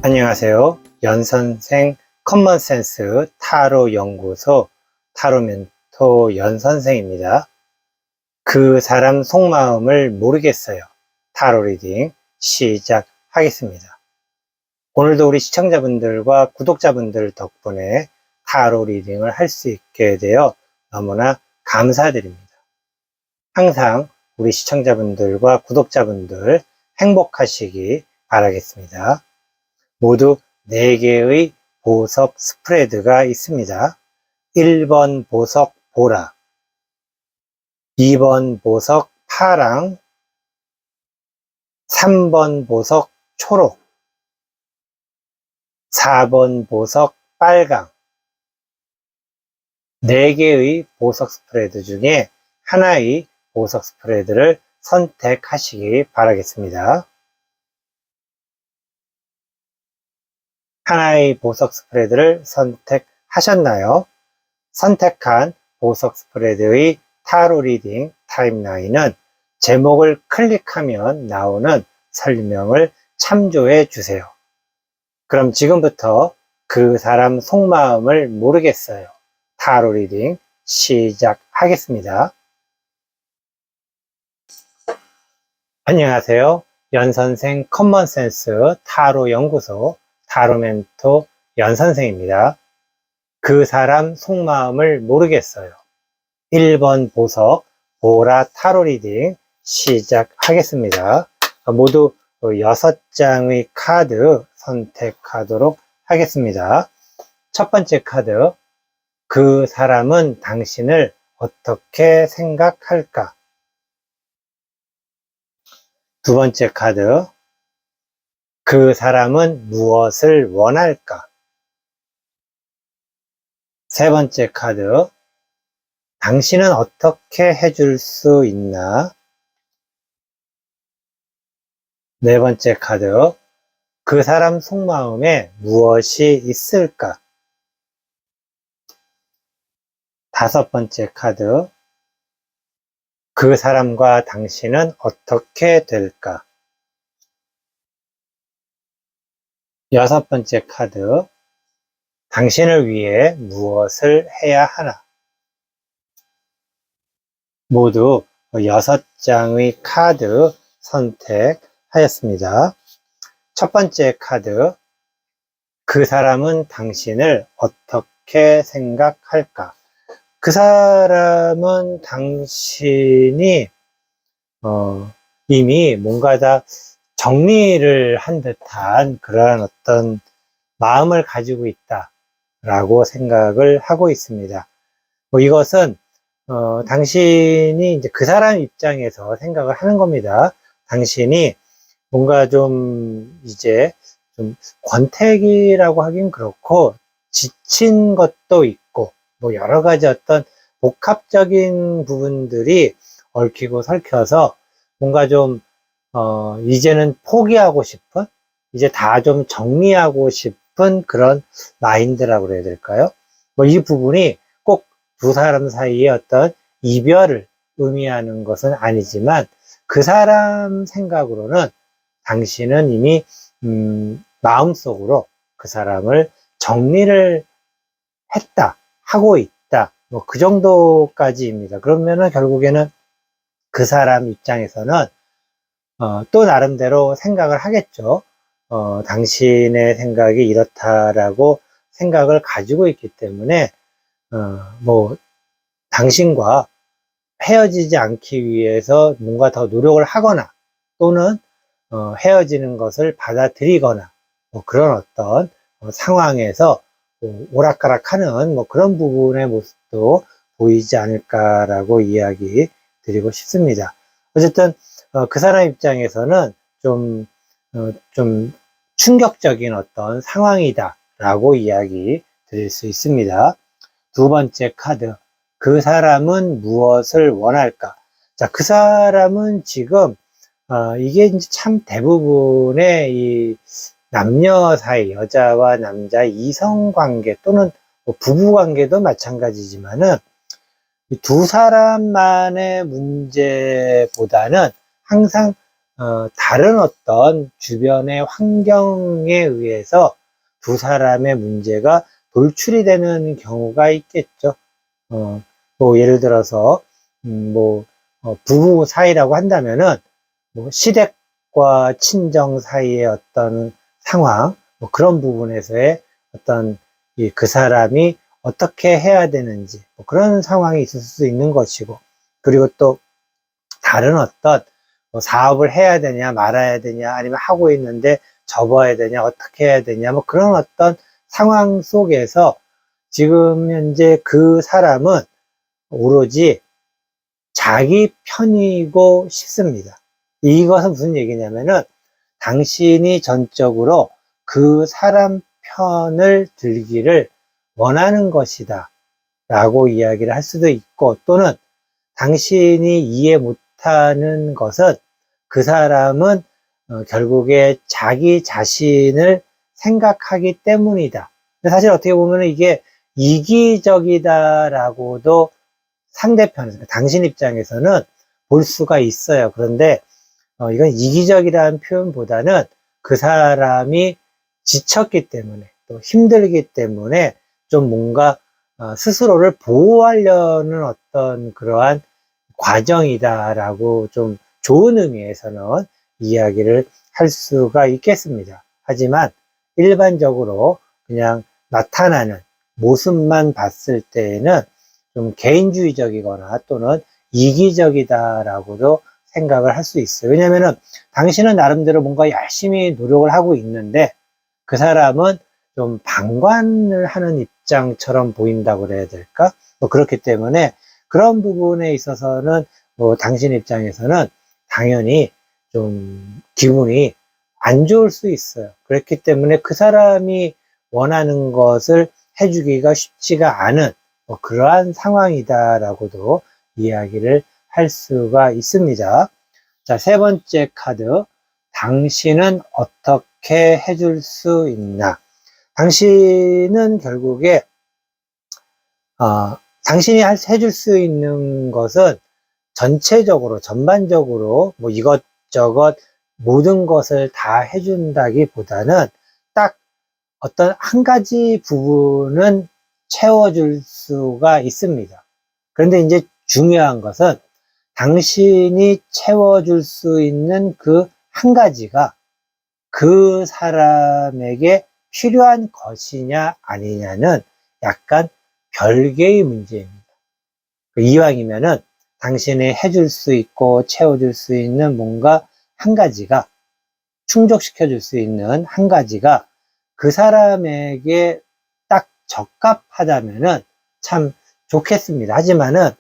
안녕하세요. 연선생 커먼센스 타로 연구소 타로 멘토 연선생입니다. 그 사람 속마음을 모르겠어요. 타로 리딩 시작하겠습니다. 오늘도 우리 시청자분들과 구독자분들 덕분에 타로 리딩을 할 수 있게 되어 너무나 감사드립니다. 항상 우리 시청자분들과 구독자분들 행복하시기 바라겠습니다. 모두 4개의 보석 스프레드가 있습니다. 1번 보석 보라, 2번 보석 파랑, 3번 보석 초록, 4번 보석 빨강. 4개의 보석 스프레드 중에 하나의 보석 스프레드를 선택하시기 바라겠습니다. 하나의 보석 스프레드를 선택하셨나요? 선택한 보석 스프레드의 타로 리딩 타임라인은 제목을 클릭하면 나오는 설명을 참조해 주세요. 그럼 지금부터 그 사람 속마음을 모르겠어요. 타로 리딩 시작하겠습니다. 안녕하세요. 연선생 커먼센스 타로 연구소 타로 멘토 연선생입니다. 그 사람 속마음을 모르겠어요. 1번 보석 보라 타로 리딩 시작하겠습니다. 모두 6장의 카드 선택하도록 하겠습니다. 첫 번째 카드, 그 사람은 당신을 어떻게 생각할까? 두 번째 카드, 그 사람은 무엇을 원할까? 세 번째 카드, 당신은 어떻게 해줄 수 있나? 네 번째 카드, 그 사람 속마음에 무엇이 있을까? 다섯 번째 카드, 그 사람과 당신은 어떻게 될까? 여섯 번째 카드, 당신을 위해 무엇을 해야 하나? 모두 6장의 카드 선택하였습니다. 첫 번째 카드, 그 사람은 당신을 어떻게 생각할까? 그 사람은 당신이 이미 뭔가 다 정리를 한 듯한 그러한 어떤 마음을 가지고 있다라고 생각을 하고 있습니다. 이것은 당신이 이제 그 사람 입장에서 생각을 하는 겁니다. 당신이 뭔가 좀 이제 좀 권태기라고 하긴 그렇고 지친 것도 있고 뭐 여러 가지 어떤 복합적인 부분들이 얽히고 설켜서 뭔가 좀 이제는 포기하고 싶은, 이제 다 좀 정리하고 싶은 그런 마인드라고 그래야 될까요? 이 부분이 꼭 두 사람 사이의 어떤 이별을 의미하는 것은 아니지만 그 사람 생각으로는 당신은 이미 마음속으로 그 사람을 정리를 했다, 하고 있다, 그 정도까지입니다. 그러면은 결국에는 그 사람 입장에서는 또 나름대로 생각을 하겠죠. 당신의 생각이 이렇다라고 생각을 가지고 있기 때문에 당신과 헤어지지 않기 위해서 뭔가 더 노력을 하거나 또는 헤어지는 것을 받아들이거나 그런 어떤 상황에서 오락가락하는 그런 부분의 모습도 보이지 않을까라고 이야기 드리고 싶습니다. 어쨌든 그 사람 입장에서는 좀 충격적인 어떤 상황이다라고 이야기 드릴 수 있습니다. 두 번째 카드, 그 사람은 무엇을 원할까? 자, 그 사람은 지금 이게 이제 참 대부분의 이 남녀 사이, 여자와 남자 이성 관계 또는 부부 관계도 마찬가지지만은 두 사람만의 문제보다는 항상 다른 어떤 주변의 환경에 의해서 두 사람의 문제가 돌출이 되는 경우가 있겠죠. 뭐 예를 들어서 부부 사이라고 한다면은 뭐 시댁과 친정 사이의 어떤 상황, 뭐 그런 부분에서의 어떤 그 사람이 어떻게 해야 되는지 뭐 그런 상황이 있을 수 있는 것이고, 그리고 또 다른 어떤 뭐 사업을 해야 되냐 말아야 되냐, 아니면 하고 있는데 접어야 되냐 어떻게 해야 되냐, 뭐 그런 어떤 상황 속에서 지금 현재 그 사람은 오로지 자기 편이고 싶습니다. 이것은 무슨 얘기냐면은 당신이 전적으로 그 사람 편을 들기를 원하는 것이다 라고 이야기를 할 수도 있고, 또는 당신이 이해 못하는 것은 그 사람은 결국에 자기 자신을 생각하기 때문이다. 사실 어떻게 보면 이게 이기적이다라고도 상대편, 당신 입장에서는 볼 수가 있어요. 그런데 이건 이기적이라는 표현보다는 그 사람이 지쳤기 때문에, 또 힘들기 때문에 좀 뭔가 스스로를 보호하려는 어떤 그러한 과정이다라고 좀 좋은 의미에서는 이야기를 할 수가 있겠습니다. 하지만 일반적으로 그냥 나타나는 모습만 봤을 때에는 좀 개인주의적이거나 또는 이기적이다라고도 생각을 할 수 있어요. 왜냐면은 당신은 나름대로 뭔가 열심히 노력을 하고 있는데 그 사람은 좀 방관을 하는 입장처럼 보인다고 그래야 될까? 뭐 그렇기 때문에 그런 부분에 있어서는 뭐 당신 입장에서는 당연히 좀 기분이 안 좋을 수 있어요. 그렇기 때문에 그 사람이 원하는 것을 해주기가 쉽지가 않은 뭐 그러한 상황이다라고도 이야기를 할 수가 있습니다. 자, 세 번째 카드. 당신은 어떻게 해줄 수 있나? 당신은 결국에 당신이 해줄 수 있는 것은 전체적으로, 전반적으로 뭐 이것저것 모든 것을 다 해준다기보다는 딱 어떤 한 가지 부분은 채워줄 수가 있습니다. 그런데 이제 중요한 것은 당신이 채워줄 수 있는 그 한 가지가 그 사람에게 필요한 것이냐 아니냐는 약간 별개의 문제입니다. 이왕이면은 당신이 해줄 수 있고 채워줄 수 있는 뭔가 한 가지가, 충족시켜 줄 수 있는 한 가지가 그 사람에게 딱 적합하다면은 참 좋겠습니다. 하지만은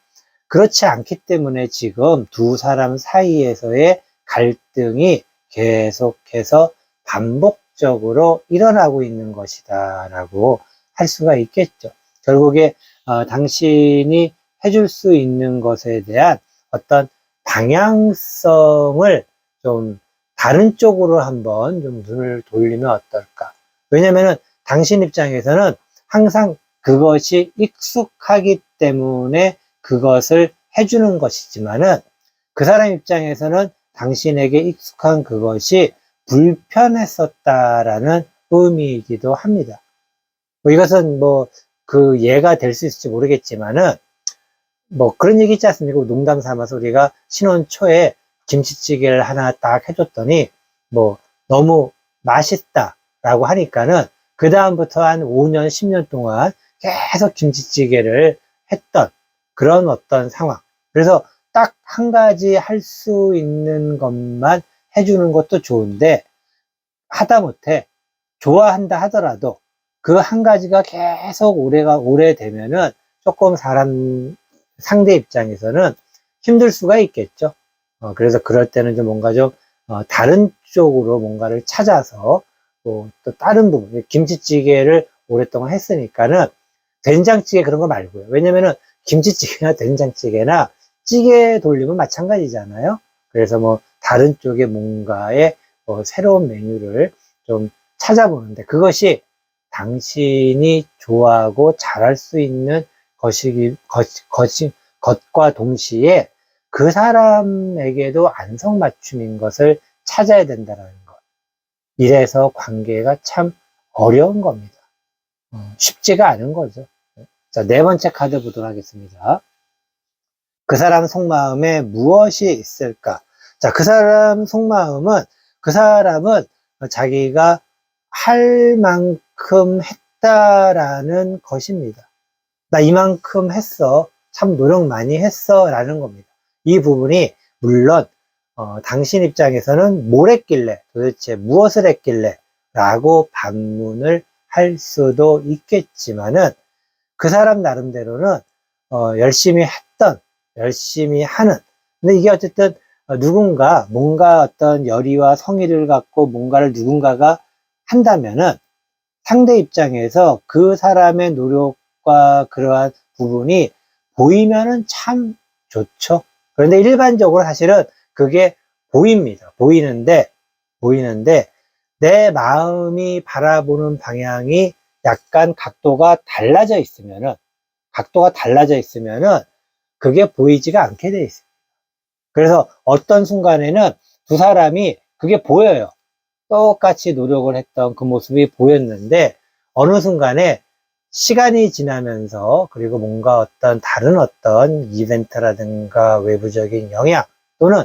그렇지 않기 때문에 지금 두 사람 사이에서의 갈등이 계속해서 반복적으로 일어나고 있는 것이다 라고 할 수가 있겠죠. 결국에 당신이 해줄 수 있는 것에 대한 어떤 방향성을 좀 다른 쪽으로 한번 좀 눈을 돌리면 어떨까. 왜냐면은 당신 입장에서는 항상 그것이 익숙하기 때문에 그것을 해주는 것이지만은 그 사람 입장에서는 당신에게 익숙한 그것이 불편했었다라는 의미이기도 합니다. 뭐 이것은 뭐 그 예가 될 수 있을지 모르겠지만은 뭐 그런 얘기 있지 않습니까? 농담 삼아서 우리가 신혼 초에 김치찌개를 하나 딱 해줬더니 뭐 너무 맛있다라고 하니까는 그 다음부터 한 5년, 10년 동안 계속 김치찌개를 했던 그런 어떤 상황. 그래서 딱 한 가지 할 수 있는 것만 해주는 것도 좋은데, 하다못해 좋아한다 하더라도 그 한 가지가 계속 오래되면은 조금 상대 입장에서는 힘들 수가 있겠죠. 그래서 그럴 때는 좀 뭔가 좀 다른 쪽으로 뭔가를 찾아서 또 다른 부분, 김치찌개를 오랫동안 했으니까는 된장찌개 그런 거 말고요. 왜냐면은 김치찌개나 된장찌개나 찌개 돌리면 마찬가지잖아요. 그래서 뭐 다른 쪽에 뭔가의 새로운 메뉴를 좀 찾아보는데, 그것이 당신이 좋아하고 잘할 수 있는 것과 동시에 그 사람에게도 안성맞춤인 것을 찾아야 된다는 것. 이래서 관계가 참 어려운 겁니다. 쉽지가 않은 거죠. 자, 네 번째 카드 보도록 하겠습니다. 그 사람 속마음에 무엇이 있을까? 자, 그 사람 속마음은, 그 사람은 자기가 할 만큼 했다라는 것입니다. 나 이만큼 했어. 참 노력 많이 했어. 라는 겁니다. 이 부분이 물론 당신 입장에서는 뭘 했길래, 도대체 무엇을 했길래 라고 반문을 할 수도 있겠지만은 그 사람 나름대로는 열심히 했던, 열심히 하는, 근데 이게 어쨌든 누군가 뭔가 어떤 열의와 성의를 갖고 뭔가를 누군가가 한다면은 상대 입장에서 그 사람의 노력과 그러한 부분이 보이면은 참 좋죠. 그런데 일반적으로 사실은 그게 보입니다. 보이는데 내 마음이 바라보는 방향이 약간 각도가 달라져 있으면은 그게 보이지가 않게 돼 있어요. 그래서 어떤 순간에는 두 사람이 그게 보여요. 똑같이 노력을 했던 그 모습이 보였는데 어느 순간에 시간이 지나면서 그리고 뭔가 어떤 다른 어떤 이벤트라든가 외부적인 영향 또는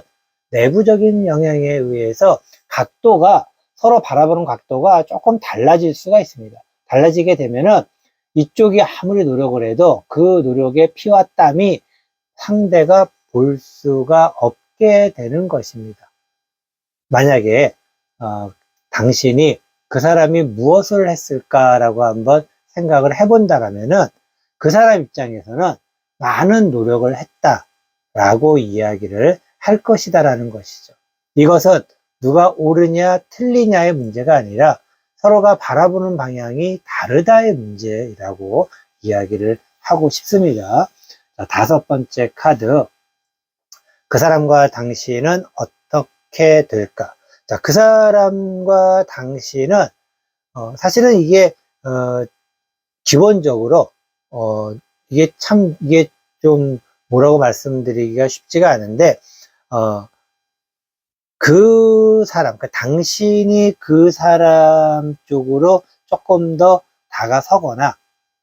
내부적인 영향에 의해서 각도가 서로 바라보는 각도가 조금 달라질 수가 있습니다. 달라지게 되면은 이쪽이 아무리 노력을 해도 그 노력의 피와 땀이 상대가 볼 수가 없게 되는 것입니다. 만약에 당신이 그 사람이 무엇을 했을까라고 한번 생각을 해본다라면은 그 사람 입장에서는 많은 노력을 했다라고 이야기를 할 것이다라는 것이죠. 이것은 누가 옳으냐 틀리냐의 문제가 아니라 서로가 바라보는 방향이 다르다의 문제라고 이야기를 하고 싶습니다. 자, 다섯 번째 카드. 그 사람과 당신은 어떻게 될까? 자, 그 사람과 당신은 사실은 이게 기본적으로 이게 좀 뭐라고 말씀드리기가 쉽지가 않은데 그 사람, 그러니까 당신이 그 사람 쪽으로 조금 더 다가서거나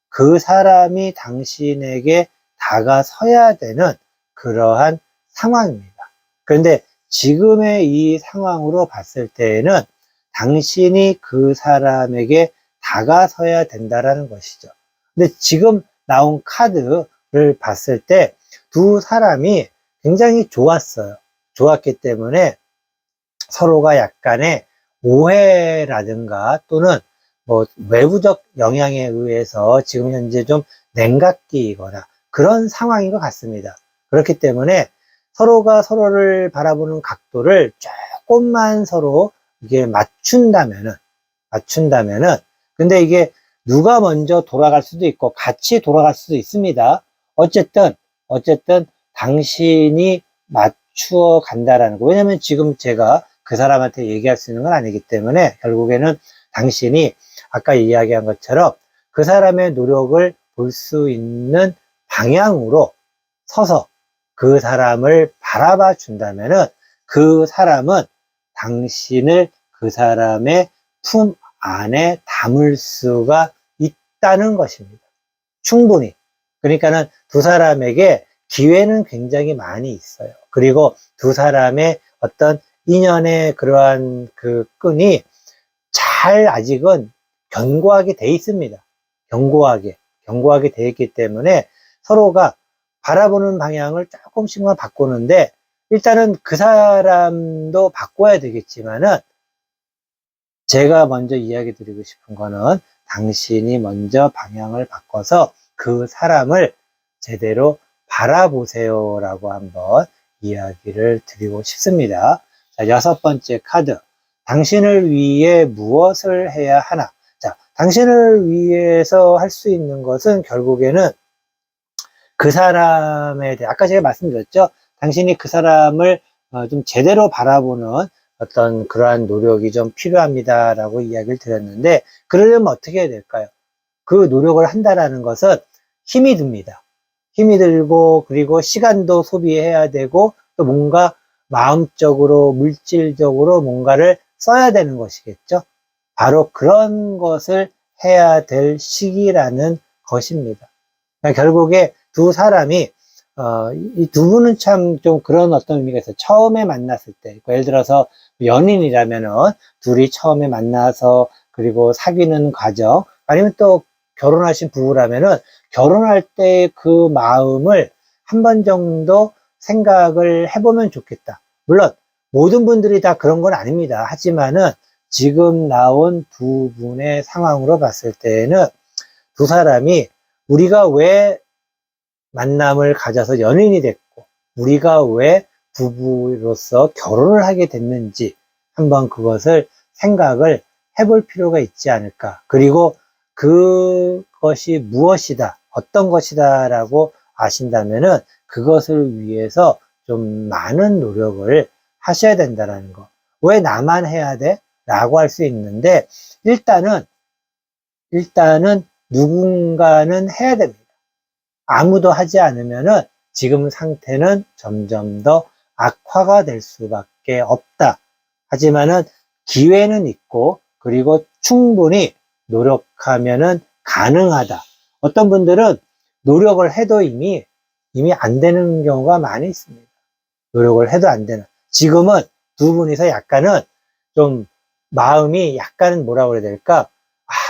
그 사람이 당신에게 다가서야 되는 그러한 상황입니다. 그런데 지금의 이 상황으로 봤을 때에는 당신이 그 사람에게 다가서야 된다라는 것이죠. 근데 지금 나온 카드를 봤을 때 두 사람이 굉장히 좋았어요. 좋았기 때문에 서로가 약간의 오해라든가 또는 뭐 외부적 영향에 의해서 지금 현재 좀 냉각기이거나 그런 상황인 것 같습니다. 그렇기 때문에 서로가 서로를 바라보는 각도를 조금만 서로 이게 맞춘다면은 근데 이게 누가 먼저 돌아갈 수도 있고 같이 돌아갈 수도 있습니다. 어쨌든 당신이 맞추어 간다라는 거. 왜냐면 지금 제가 그 사람한테 얘기할 수 있는 건 아니기 때문에 결국에는 당신이 아까 이야기한 것처럼 그 사람의 노력을 볼 수 있는 방향으로 서서 그 사람을 바라봐 준다면은 그 사람은 당신을 그 사람의 품 안에 담을 수가 있다는 것입니다. 충분히. 그러니까는 두 사람에게 기회는 굉장히 많이 있어요. 그리고 두 사람의 어떤 인연의 그러한 그 끈이 잘 아직은 견고하게 돼 있습니다. 견고하게 돼 있기 때문에 서로가 바라보는 방향을 조금씩만 바꾸는데 일단은 그 사람도 바꿔야 되겠지만은 제가 먼저 이야기 드리고 싶은 거는 당신이 먼저 방향을 바꿔서 그 사람을 제대로 바라보세요 라고 한번 이야기를 드리고 싶습니다. 자, 여섯 번째 카드. 당신을 위해 무엇을 해야 하나? 자, 당신을 위해서 할 수 있는 것은 결국에는 그 사람에 대해, 아까 제가 말씀드렸죠? 당신이 그 사람을 좀 제대로 바라보는 어떤 그러한 노력이 좀 필요합니다 라고 이야기를 드렸는데, 그러려면 어떻게 해야 될까요? 그 노력을 한다라는 것은 힘이 듭니다. 힘이 들고 그리고 시간도 소비해야 되고 또 뭔가 마음적으로 물질적으로 뭔가를 써야 되는 것이겠죠. 바로 그런 것을 해야 될 시기라는 것입니다. 그러니까 결국에 두 사람이 이 두 분은 참 좀 그런 어떤 의미가 있어요. 처음에 만났을 때, 그러니까 예를 들어서 연인이라면은 둘이 처음에 만나서 그리고 사귀는 과정, 아니면 또 결혼하신 부부라면은 결혼할 때 그 마음을 한 번 정도 생각을 해보면 좋겠다. 물론 모든 분들이 다 그런 건 아닙니다. 하지만은 지금 나온 두 분의 상황으로 봤을 때에는 두 사람이 우리가 왜 만남을 가져서 연인이 됐고 우리가 왜 부부로서 결혼을 하게 됐는지 한번 그것을 생각을 해볼 필요가 있지 않을까. 그리고 그것이 무엇이다, 어떤 것이다 라고 아신다면은 그것을 위해서 좀 많은 노력을 하셔야 된다는 거. 왜 나만 해야 돼? 라고 할 수 있는데 일단은 누군가는 해야 됩니다. 아무도 하지 않으면은 지금 상태는 점점 더 악화가 될 수밖에 없다. 하지만은 기회는 있고 그리고 충분히 노력하면은 가능하다. 어떤 분들은 노력을 해도 이미 안 되는 경우가 많이 있습니다. 노력을 해도 안 되는. 지금은 두 분이서 약간은 좀 마음이 약간은 뭐라고 그래야 될까?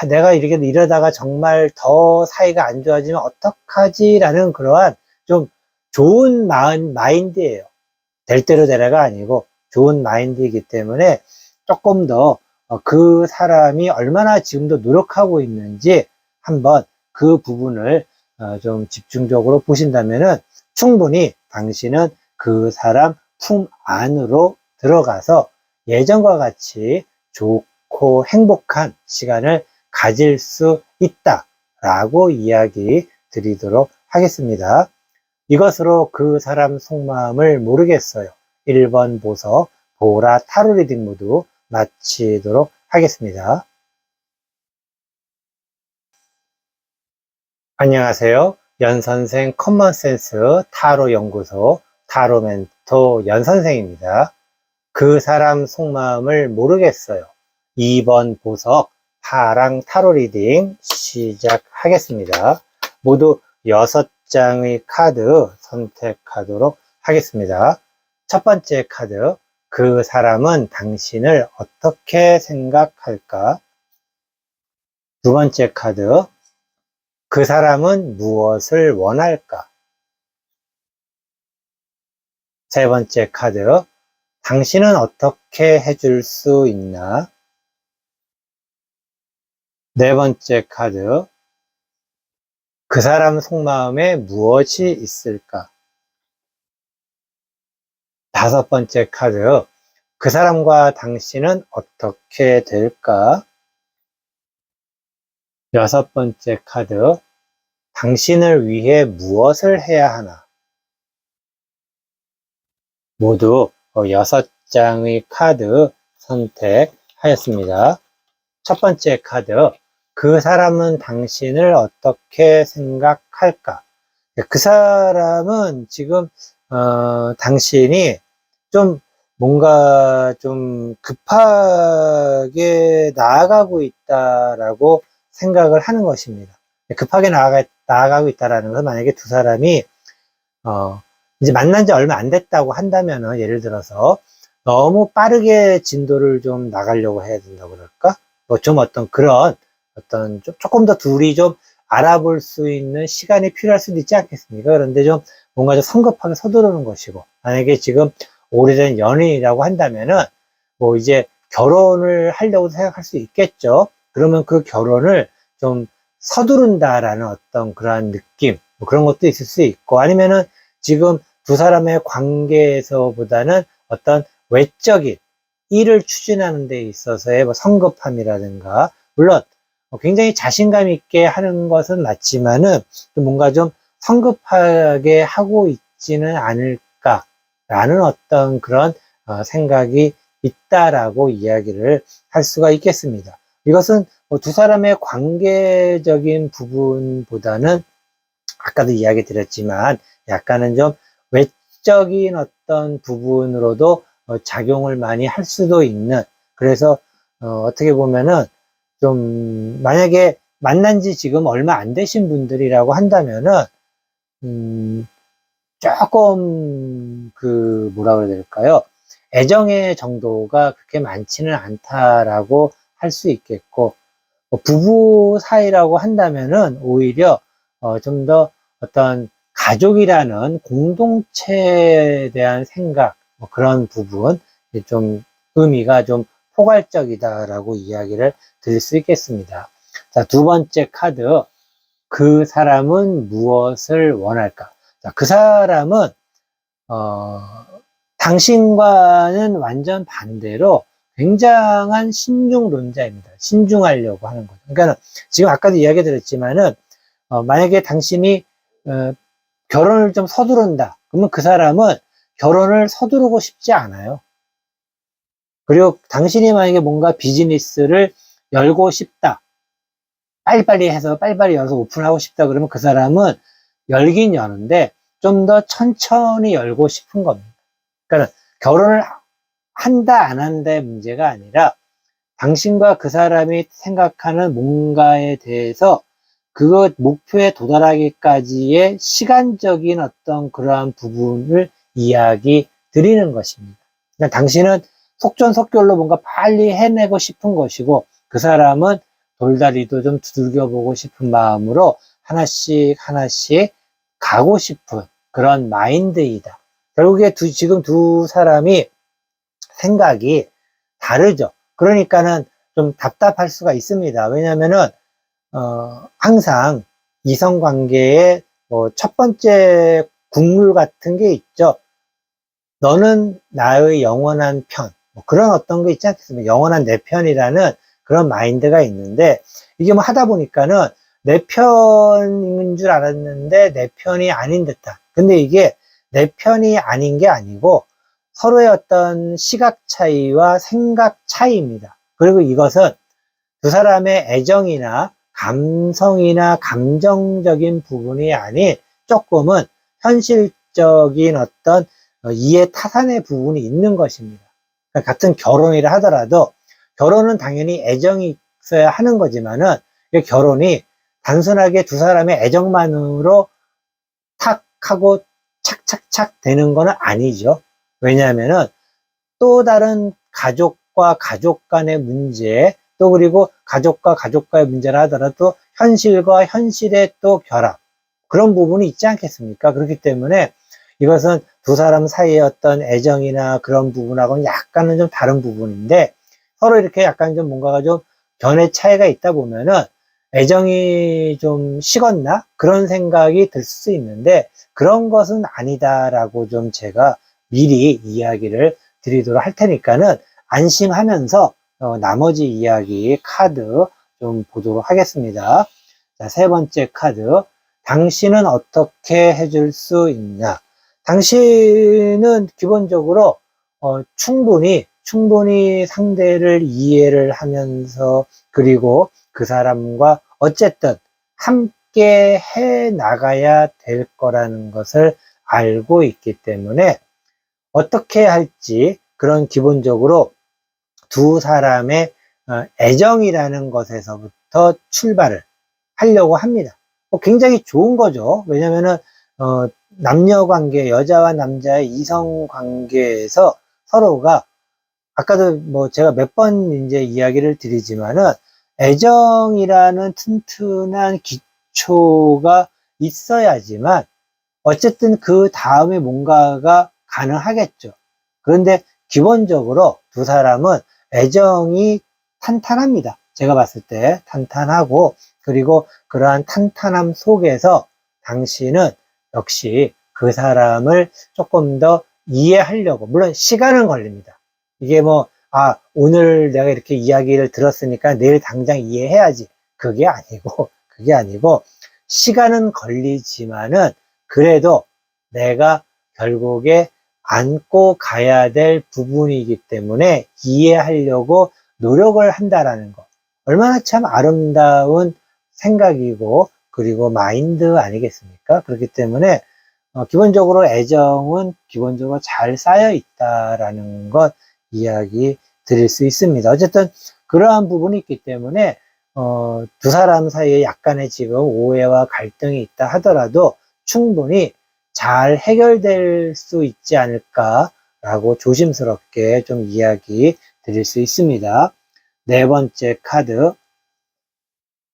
내가 이러다가 정말 더 사이가 안 좋아지면 어떡하지? 라는 그러한 좀 좋은 마인드예요. 될 대로 되라가 아니고 좋은 마인드이기 때문에 조금 더 그 사람이 얼마나 지금도 노력하고 있는지 한번 그 부분을 좀 집중적으로 보신다면은 충분히 당신은 그 사람 품 안으로 들어가서 예전과 같이 좋고 행복한 시간을 가질 수 있다라고 이야기 드리도록 하겠습니다. 이것으로 그 사람 속마음을 모르겠어요. 1번 보석, 보라 타로 리딩 모두 마치도록 하겠습니다. 안녕하세요. 연선생 커먼센스 타로 연구소 타로 멘토 연선생입니다. 그 사람 속마음을 모르겠어요. 2번 보석 파랑 타로 리딩 시작하겠습니다. 모두 6장의 카드 선택하도록 하겠습니다. 첫 번째 카드, 그 사람은 당신을 어떻게 생각할까? 두 번째 카드, 그 사람은 무엇을 원할까? 세 번째 카드, 당신은 어떻게 해줄 수 있나? 네 번째 카드, 그 사람 속마음에 무엇이 있을까? 다섯 번째 카드, 그 사람과 당신은 어떻게 될까? 여섯 번째 카드, 당신을 위해 무엇을 해야 하나? 모두 6장의 카드 선택하였습니다. 첫 번째 카드, 그 사람은 당신을 어떻게 생각할까? 그 사람은 지금 당신이 좀 뭔가 좀 급하게 나아가고 있다라고 생각을 하는 것입니다. 급하게 나아가고 있다라는 것은 만약에 두 사람이 이제 만난 지 얼마 안 됐다고 한다면은 예를 들어서 너무 빠르게 진도를 좀 나가려고 해야 된다고 그럴까? 좀 어떤 그런 조금 더 둘이 좀 알아볼 수 있는 시간이 필요할 수도 있지 않겠습니까? 그런데 좀 뭔가 좀 성급하게 서두르는 것이고, 만약에 지금 오래된 연인이라고 한다면은 뭐 이제 결혼을 하려고 생각할 수 있겠죠. 그러면 그 결혼을 좀 서두른다라는 어떤 그러한 느낌, 뭐 그런 것도 있을 수 있고, 아니면은 지금 두 사람의 관계에서보다는 어떤 외적인 일을 추진하는 데 있어서의 뭐 성급함이라든가, 물론 굉장히 자신감 있게 하는 것은 맞지만은 뭔가 좀 성급하게 하고 있지는 않을까라는 어떤 그런 생각이 있다라고 이야기를 할 수가 있겠습니다. 이것은 두 사람의 관계적인 부분보다는 아까도 이야기 드렸지만 약간은 좀 외적인 어떤 부분으로도 작용을 많이 할 수도 있는, 그래서 어떻게 보면은 좀 만약에 만난 지 지금 얼마 안 되신 분들이라고 한다면은 조금 뭐라 그래야 될까요? 애정의 정도가 그렇게 많지는 않다라고 할 수 있겠고, 부부 사이라고 한다면은 오히려 좀 더 어떤 가족이라는 공동체에 대한 생각, 그런 부분, 좀 의미가 좀 포괄적이다라고 이야기를 드릴 수 있겠습니다. 자, 두 번째 카드, 그 사람은 무엇을 원할까? 자, 그 사람은 당신과는 완전 반대로 굉장한 신중론자입니다. 신중하려고 하는 거죠. 그러니까 지금 아까도 이야기 드렸지만은 만약에 당신이 결혼을 좀 서두른다, 그러면 그 사람은 결혼을 서두르고 싶지 않아요. 그리고 당신이 만약에 뭔가 비즈니스를 열고 싶다, 빨리빨리 해서 빨리빨리 열어서 오픈하고 싶다 그러면 그 사람은 열긴 여는데 좀 더 천천히 열고 싶은 겁니다. 그러니까 결혼을 한다 안 한다의 문제가 아니라 당신과 그 사람이 생각하는 뭔가에 대해서 그 목표에 도달하기까지의 시간적인 어떤 그러한 부분을 이야기 드리는 것입니다. 그러니까 당신은 속전속결로 뭔가 빨리 해내고 싶은 것이고, 그 사람은 돌다리도 좀 두들겨 보고 싶은 마음으로 하나씩 하나씩 가고 싶은 그런 마인드이다. 결국에 지금 두 사람이 생각이 다르죠. 그러니까는 좀 답답할 수가 있습니다. 왜냐면은 항상 이성관계의 첫 번째 국룰 같은 게 있죠. 너는 나의 영원한 편, 그런 어떤 게 있지 않겠습니까? 영원한 내 편이라는 그런 마인드가 있는데, 이게 하다 보니까는 내 편인 줄 알았는데 내 편이 아닌 듯한, 근데 이게 내 편이 아닌 게 아니고 서로의 어떤 시각 차이와 생각 차이입니다. 그리고 이것은 두 사람의 애정이나 감성이나 감정적인 부분이 아닌 조금은 현실적인 어떤 이해 타산의 부분이 있는 것입니다. 그러니까 같은 결혼이라 하더라도 결혼은 당연히 애정이 있어야 하는 거지만은 결혼이 단순하게 두 사람의 애정만으로 탁 하고 착착착 되는 건 아니죠. 왜냐하면은 또 다른 가족과 가족 간의 문제, 또 그리고 가족과 가족과의 문제를 하더라도 현실과 현실의 또 결합, 그런 부분이 있지 않겠습니까? 그렇기 때문에 이것은 두 사람 사이의 어떤 애정이나 그런 부분하고는 약간은 좀 다른 부분인데, 서로 이렇게 약간 좀 뭔가가 좀 견해 차이가 있다 보면은 애정이 좀 식었나? 그런 생각이 들 수 있는데, 그런 것은 아니다라고 좀 제가 미리 이야기를 드리도록 할 테니까는 안심하면서 나머지 이야기 카드 좀 보도록 하겠습니다. 자, 세 번째 카드. 당신은 어떻게 해줄 수 있냐? 당신은 기본적으로 충분히 상대를 이해를 하면서, 그리고 그 사람과 어쨌든 함께 해 나가야 될 거라는 것을 알고 있기 때문에 어떻게 할지, 그런 기본적으로 두 사람의 애정이라는 것에서부터 출발을 하려고 합니다. 굉장히 좋은 거죠. 왜냐면은 남녀 관계, 여자와 남자의 이성 관계에서 서로가, 아까도 제가 몇 번 이제 이야기를 드리지만은 애정이라는 튼튼한 기초가 있어야지만 어쨌든 그 다음에 뭔가가 가능하겠죠. 그런데 기본적으로 두 사람은 애정이 탄탄합니다. 제가 봤을 때 탄탄하고, 그리고 그러한 탄탄함 속에서 당신은 역시 그 사람을 조금 더 이해하려고, 물론 시간은 걸립니다. 이게 오늘 내가 이렇게 이야기를 들었으니까 내일 당장 이해해야지. 그게 아니고, 시간은 걸리지만은 그래도 내가 결국에 안고 가야 될 부분이기 때문에 이해하려고 노력을 한다라는 것. 얼마나 참 아름다운 생각이고, 그리고 마인드 아니겠습니까? 그렇기 때문에 기본적으로 애정은 기본적으로 잘 쌓여 있다라는 것 이야기 드릴 수 있습니다. 어쨌든 그러한 부분이 있기 때문에 두 사람 사이에 약간의 지금 오해와 갈등이 있다 하더라도 충분히 잘 해결될 수 있지 않을까라고 조심스럽게 좀 이야기 드릴 수 있습니다. 네 번째 카드,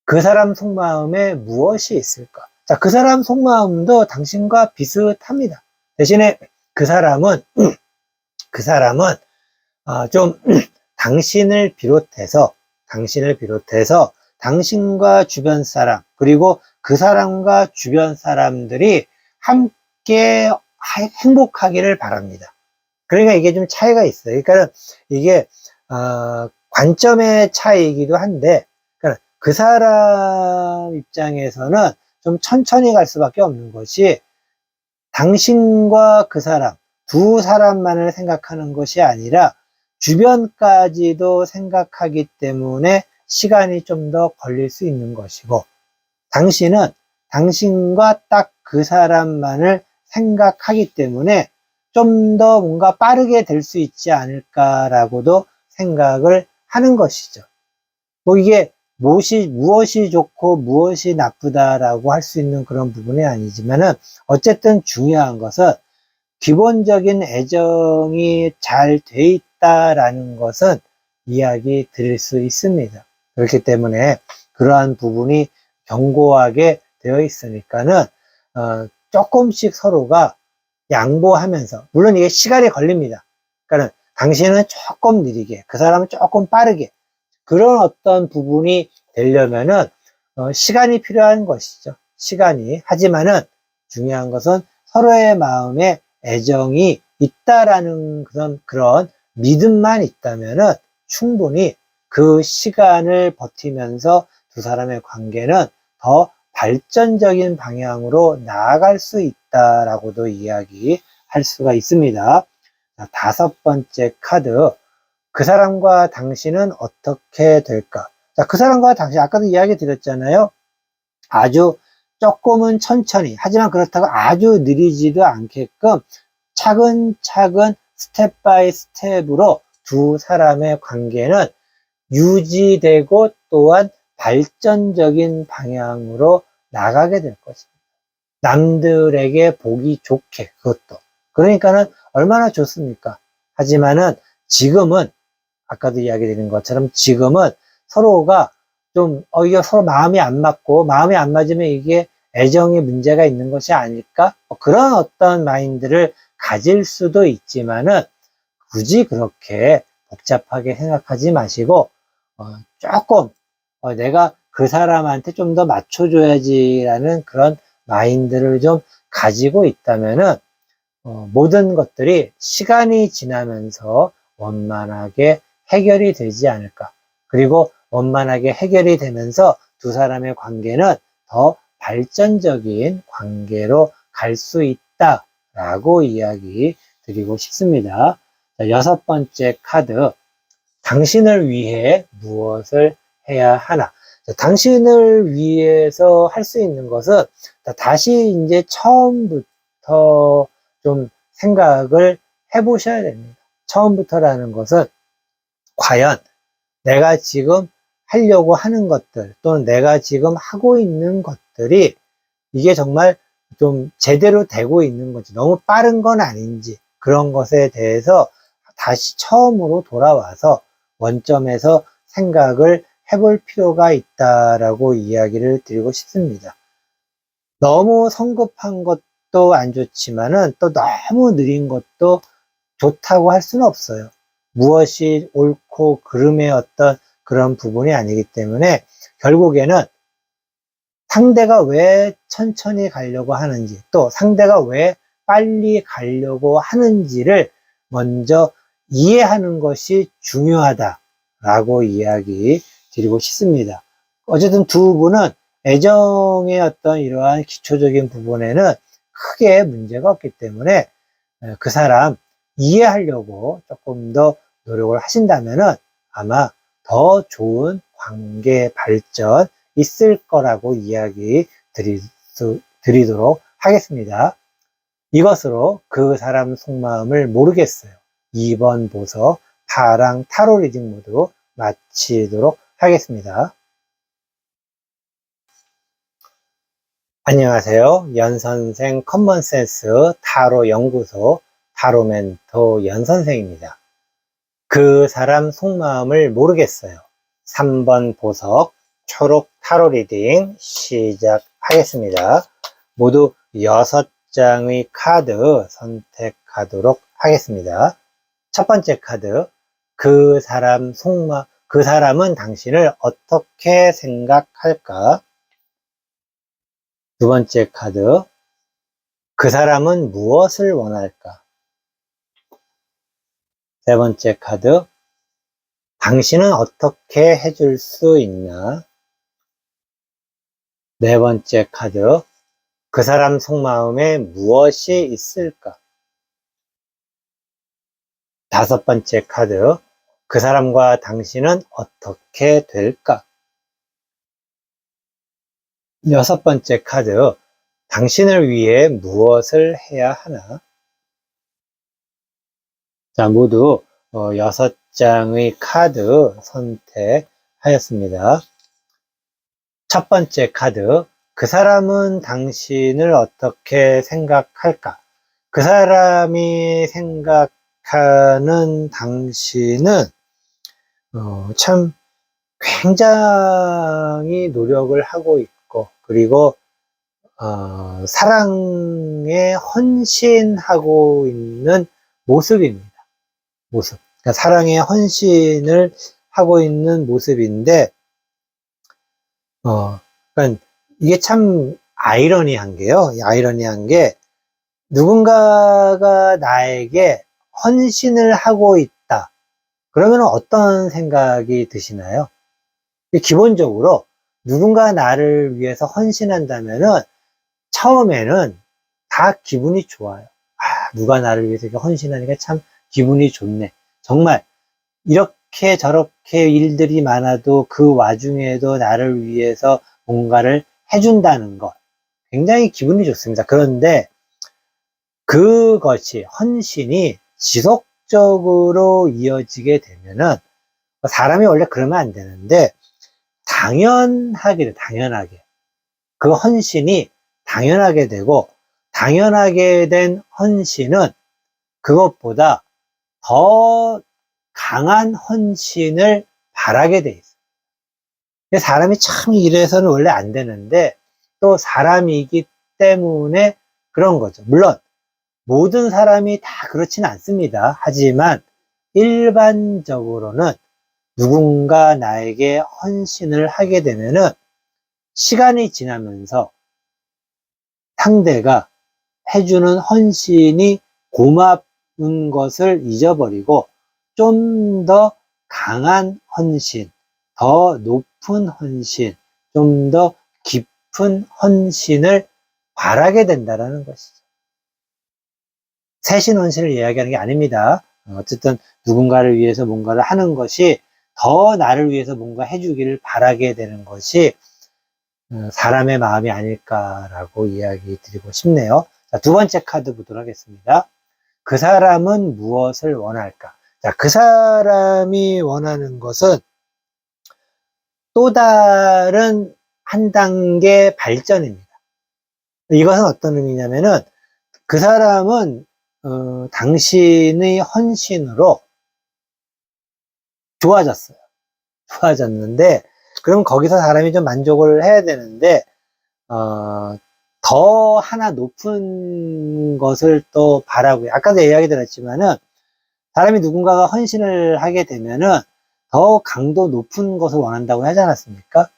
그 사람 속마음에 무엇이 있을까? 자, 그 사람 속마음도 당신과 비슷합니다. 대신에 그 사람은 좀 당신을 비롯해서 당신과 주변 사람, 그리고 그 사람과 주변 사람들이 함께 행복하기를 바랍니다. 그러니까 이게 좀 차이가 있어요. 그러니까 이게 관점의 차이이기도 한데, 그러니까 그 사람 입장에서는 좀 천천히 갈 수밖에 없는 것이, 당신과 그 사람, 두 사람만을 생각하는 것이 아니라 주변까지도 생각하기 때문에 시간이 좀 더 걸릴 수 있는 것이고, 당신은 당신과 딱 그 사람만을 생각하기 때문에 좀 더 뭔가 빠르게 될 수 있지 않을까라고도 생각을 하는 것이죠. 뭐 이게 무엇이 좋고 무엇이 나쁘다라고 할 수 있는 그런 부분이 아니지만은, 어쨌든 중요한 것은 기본적인 애정이 잘 돼 있다라는 것은 이야기 드릴 수 있습니다. 그렇기 때문에 그러한 부분이 견고하게 되어 있으니까는 조금씩 서로가 양보하면서, 물론 이게 시간이 걸립니다. 그러니까 당신은 조금 느리게, 그 사람은 조금 빠르게, 그런 어떤 부분이 되려면은 시간이 필요한 것이죠. 시간이. 하지만은 중요한 것은 서로의 마음에 애정이 있다라는 그런 믿음만 있다면은 충분히 그 시간을 버티면서 두 사람의 관계는 더 발전적인 방향으로 나아갈 수 있다라고도 이야기할 수가 있습니다. 자, 다섯 번째 카드, 그 사람과 당신은 어떻게 될까? 자, 그 사람과 당신, 아까도 이야기 드렸잖아요. 아주 조금은 천천히, 하지만 그렇다고 아주 느리지도 않게끔 차근차근 스텝 바이 스텝으로 두 사람의 관계는 유지되고 또한 발전적인 방향으로 나가게 될 것입니다. 남들에게 보기 좋게, 그것도. 그러니까는 얼마나 좋습니까? 하지만은 지금은, 아까도 이야기 드린 것처럼 지금은 서로가 좀, 이게 서로 마음이 안 맞고, 마음이 안 맞으면 이게 애정에 문제가 있는 것이 아닐까? 그런 어떤 마인드를 가질 수도 있지만은, 굳이 그렇게 복잡하게 생각하지 마시고, 조금, 내가 그 사람한테 좀 더 맞춰줘야지라는 그런 마인드를 좀 가지고 있다면은, 모든 것들이 시간이 지나면서 원만하게 해결이 되지 않을까. 그리고 원만하게 해결이 되면서 두 사람의 관계는 더 발전적인 관계로 갈 수 있다라고 이야기 드리고 싶습니다. 자, 여섯 번째 카드, 당신을 위해 무엇을 해야 하나? 자, 당신을 위해서 할 수 있는 것은, 다시 이제 처음부터 좀 생각을 해보셔야 됩니다. 처음부터라는 것은 과연 내가 지금 하려고 하는 것들, 또는 내가 지금 하고 있는 것들이 이게 정말 좀 제대로 되고 있는 건지, 너무 빠른 건 아닌지, 그런 것에 대해서 다시 처음으로 돌아와서 원점에서 생각을 해볼 필요가 있다라고 이야기를 드리고 싶습니다. 너무 성급한 것도 안 좋지만은 또 너무 느린 것도 좋다고 할 수는 없어요. 무엇이 옳고 그름의 어떤 그런 부분이 아니기 때문에, 결국에는 상대가 왜 천천히 가려고 하는지, 또 상대가 왜 빨리 가려고 하는지를 먼저 이해하는 것이 중요하다라고 이야기 드리고 싶습니다. 어쨌든 두 분은 애정의 어떤 이러한 기초적인 부분에는 크게 문제가 없기 때문에 그 사람 이해하려고 조금 더 노력을 하신다면은 아마 더 좋은 관계 발전 있을 거라고 이야기 드리도록 하겠습니다. 이것으로 그 사람 속마음을 모르겠어요. 2번 보석 파랑 타로 리딩 모두 마치도록 하겠습니다. 안녕하세요. 연선생 커먼센스 타로 연구소 타로 멘토 연선생입니다. 그 사람 속마음을 모르겠어요. 3번 보석 초록 타로 리딩 시작하겠습니다. 모두 6장의 카드 선택하도록 하겠습니다. 첫 번째 카드, 그 사람은 당신을 어떻게 생각할까? 두 번째 카드, 그 사람은 무엇을 원할까? 세 번째 카드, 당신은 어떻게 해줄 수 있나? 네 번째 카드, 그 사람 속마음에 무엇이 있을까? 다섯 번째 카드, 그 사람과 당신은 어떻게 될까? 여섯 번째 카드, 당신을 위해 무엇을 해야 하나? 자, 모두 6장의 카드 선택하였습니다. 첫 번째 카드, 그 사람은 당신을 어떻게 생각할까? 그 사람이 생각하는 당신은 참 굉장히 노력을 하고 있고, 그리고 사랑에 헌신하고 있는 모습입니다. 모습. 그러니까 사랑에 헌신을 하고 있는 모습인데, 그러니까 이게 참 아이러니한 게요. 아이러니한 게, 누군가가 나에게 헌신을 하고 있다. 그러면 어떤 생각이 드시나요? 기본적으로 누군가 나를 위해서 헌신한다면은 처음에는 다 기분이 좋아요. 누가 나를 위해서 이렇게 헌신하니까 참 기분이 좋네. 정말 이렇게 저렇게 일들이 많아도 그 와중에도 나를 위해서 뭔가를 해준다는 것. 굉장히 기분이 좋습니다. 그런데 그것이 헌신이 지속적으로 이어지게 되면은 사람이 원래 그러면 안 되는데 당연하게 그 헌신이 당연하게 되고 당연하게 된 헌신은 그것보다 더 강한 헌신을 바라게 돼 있어요. 사람이 참 이래서는 원래 안 되는데 또 사람이기 때문에 그런 거죠. 물론 모든 사람이 다 그렇지는 않습니다. 하지만 일반적으로는 누군가 나에게 헌신을 하게 되면은 시간이 지나면서 상대가 해주는 헌신이 고마운 것을 잊어버리고 좀 더 강한 헌신, 더 높은 헌신, 좀 더 깊은 헌신을 바라게 된다는 것이죠. 세신 헌신을 이야기하는 게 아닙니다. 어쨌든 누군가를 위해서 뭔가를 하는 것이 더 나를 위해서 뭔가 해주기를 바라게 되는 것이 사람의 마음이 아닐까라고 이야기 드리고 싶네요. 자, 두 번째 카드 보도록 하겠습니다. 그 사람은 무엇을 원할까? 자, 그 사람이 원하는 것은 또 다른 한 단계 발전입니다. 이것은 어떤 의미냐면은 그 사람은 당신의 헌신으로 좋아졌는데 그럼 거기서 사람이 좀 만족을 해야 되는데 더 하나 높은 것을 또 바라고요. 아까도 이야기 드렸지만은 사람이 누군가가 헌신을 하게 되면은 더 강도 높은 것을 원한다고 하지 않았습니까?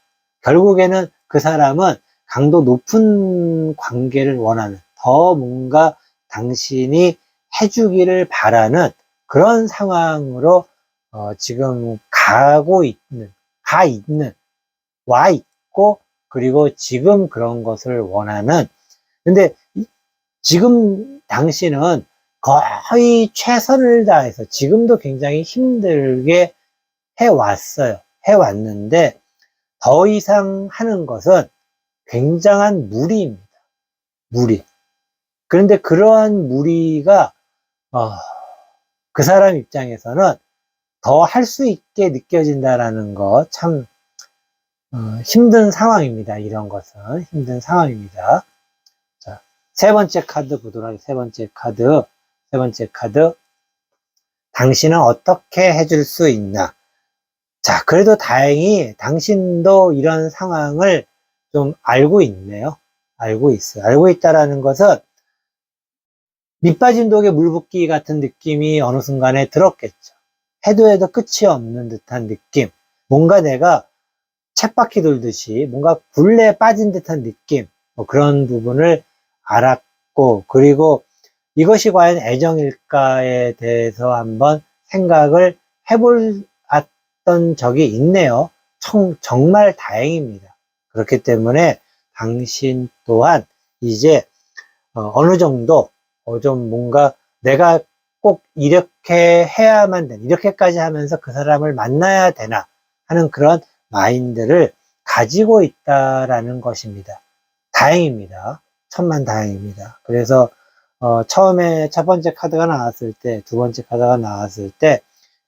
결국에는 그 사람은 강도 높은 관계를 원하는 더 뭔가 당신이 해주기를 바라는 그런 상황으로 지금 와 있고 그리고 지금 그런 것을 원하는 근데 지금 당신은 거의 최선을 다해서 지금도 굉장히 힘들게 해왔는데 더 이상 하는 것은 굉장한 무리입니다. 무리. 그런데 그러한 무리가 그 사람 입장에서는 더 할 수 있게 느껴진다라는 거 참 힘든 상황입니다. 이런 것은 힘든 상황입니다. 자, 세 번째 카드 보도록 하겠습니다. 세 번째 카드. 당신은 어떻게 해줄 수 있나? 자, 그래도 다행히 당신도 이런 상황을 좀 알고 있네요. 알고 있어요. 알고 있다라는 것은 밑빠진 독에 물 붓기 같은 느낌이 어느 순간에 들었겠죠. 해도 해도 끝이 없는 듯한 느낌. 뭔가 내가 쳇바퀴 돌듯이 뭔가 굴레에 빠진 듯한 느낌. 뭐 그런 부분을 알았고, 그리고 이것이 과연 애정일까에 대해서 한번 생각을 해봤던 적이 있네요. 정말 다행입니다. 그렇기 때문에 당신 또한 이제 어느 정도 좀 뭔가 내가 꼭 이렇게 해야만 되나, 이렇게까지 하면서 그 사람을 만나야 되나 하는 그런 마인드를 가지고 있다라는 것입니다. 다행입니다. 천만 다행입니다. 그래서 처음에 첫 번째 카드가 나왔을 때, 두 번째 카드가 나왔을 때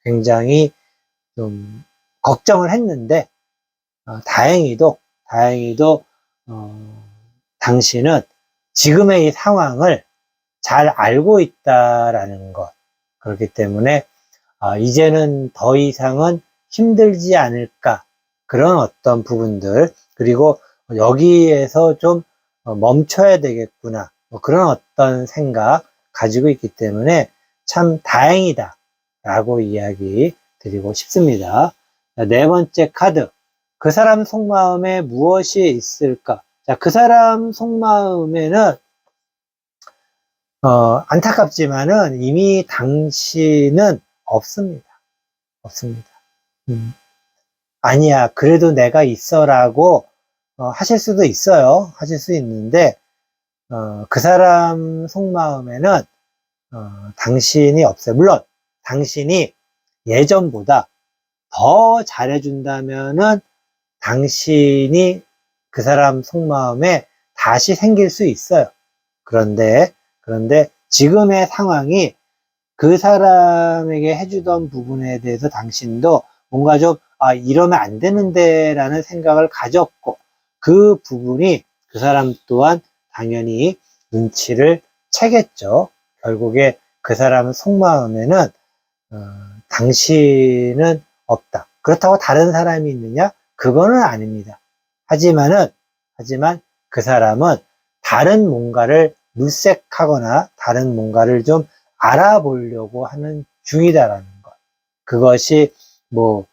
굉장히 좀 걱정을 했는데 다행히도 당신은 지금의 이 상황을 잘 알고 있다라는 것. 그렇기 때문에 이제는 더 이상은 힘들지 않을까, 그런 어떤 부분들, 그리고 여기에서 좀 멈춰야 되겠구나, 뭐 그런 어떤 생각 가지고 있기 때문에 참 다행이다 라고 이야기 드리고 싶습니다. 자, 네 번째 카드. 그 사람 속마음에 무엇이 있을까? 자, 그 사람 속마음에는 안타깝지만은 이미 당신은 없습니다. 없습니다. 아니야, 그래도 내가 있어라고 하실 수도 있어요. 하실 수 있는데 그 사람 속마음에는 당신이 없어요. 물론 당신이 예전보다 더 잘해준다면은 당신이 그 사람 속마음에 다시 생길 수 있어요. 그런데 지금의 상황이 그 사람에게 해주던 부분에 대해서 당신도 뭔가 좀 이러면 안 되는데 라는 생각을 가졌고, 그 부분이 그 사람 또한 당연히 눈치를 채겠죠. 결국에 그 사람 속마음에는 당신은 없다. 그렇다고 다른 사람이 있느냐? 그거는 아닙니다. 하지만 그 사람은 다른 뭔가를 물색하거나 다른 뭔가를 좀 알아보려고 하는 중이다라는 것. 그것이 뭐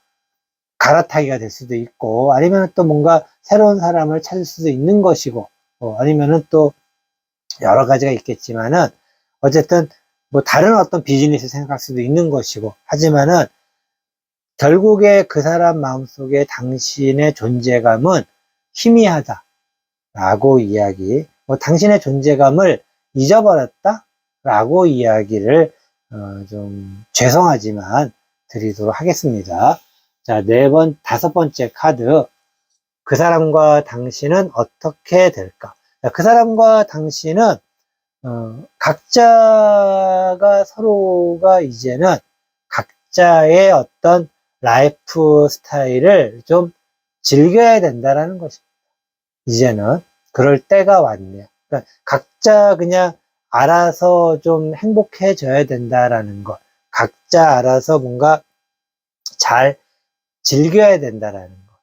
갈아타기가 될 수도 있고, 아니면 또 뭔가 새로운 사람을 찾을 수도 있는 것이고, 아니면은 또 여러 가지가 있겠지만은 어쨌든 뭐 다른 어떤 비즈니스 생각할 수도 있는 것이고, 하지만은 결국에 그 사람 마음속에 당신의 존재감은 희미하다 라고 이야기, 당신의 존재감을 잊어버렸다 라고 이야기를 좀 죄송하지만 드리도록 하겠습니다. 자, 다섯 번째 카드. 그 사람과 당신은 어떻게 될까? 자, 그 사람과 당신은 각자가 서로가 이제는 각자의 어떤 라이프 스타일을 좀 즐겨야 된다라는 것입니다. 이제는 그럴 때가 왔네요. 그러니까 각자 그냥 알아서 좀 행복해져야 된다라는 것, 각자 알아서 뭔가 잘 즐겨야 된다라는 것,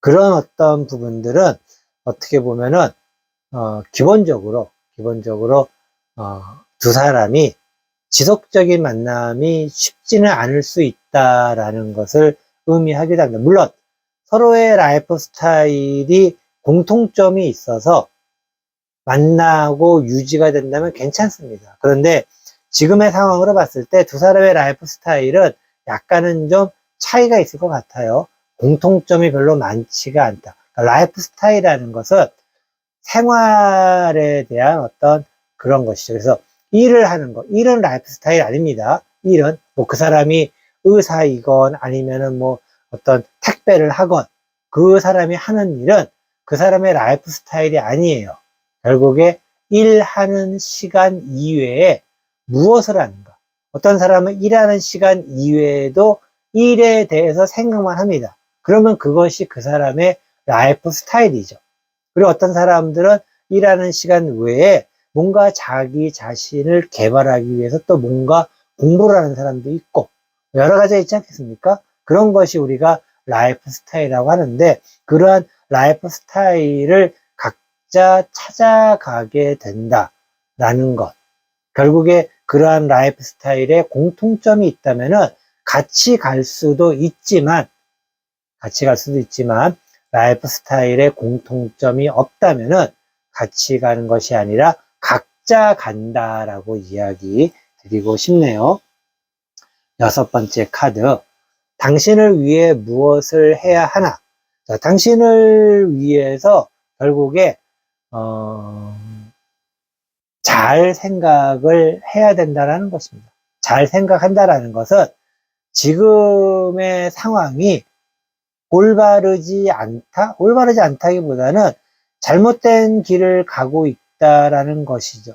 그런 어떤 부분들은 어떻게 보면은 기본적으로 두 사람이 지속적인 만남이 쉽지는 않을 수 있다라는 것을 의미하기도 합니다. 물론 서로의 라이프 스타일이 공통점이 있어서 만나고 유지가 된다면 괜찮습니다. 그런데 지금의 상황으로 봤을 때 두 사람의 라이프 스타일은 약간은 좀 차이가 있을 것 같아요. 공통점이 별로 많지가 않다. 그러니까 라이프 스타일이라는 것은 생활에 대한 어떤 그런 것이죠. 그래서 일을 하는 것, 일은 라이프 스타일 아닙니다. 일은 뭐 그 사람이 의사이건 아니면은 뭐 어떤 택배를 하건 그 사람이 하는 일은 그 사람의 라이프 스타일이 아니에요. 결국에 일하는 시간 이외에 무엇을 하는가. 어떤 사람은 일하는 시간 이외에도 일에 대해서 생각만 합니다. 그러면 그것이 그 사람의 라이프 스타일이죠. 그리고 어떤 사람들은 일하는 시간 외에 뭔가 자기 자신을 개발하기 위해서 또 뭔가 공부를 하는 사람도 있고 여러 가지가 있지 않겠습니까? 그런 것이 우리가 라이프 스타일이라고 하는데 그러한 라이프 스타일을 각자 찾아가게 된다라는 것. 결국에 그러한 라이프 스타일에 공통점이 있다면은 같이 갈 수도 있지만 라이프 스타일에 공통점이 없다면은 같이 가는 것이 아니라 각자 간다라고 이야기 드리고 싶네요. 6번째 카드. 당신을 위해 무엇을 해야 하나? 자, 당신을 위해서 결국에 잘 생각을 해야 된다는 것입니다. 잘 생각한다라는 것은 지금의 상황이 올바르지 않다기보다는 잘못된 길을 가고 있다라는 것이죠.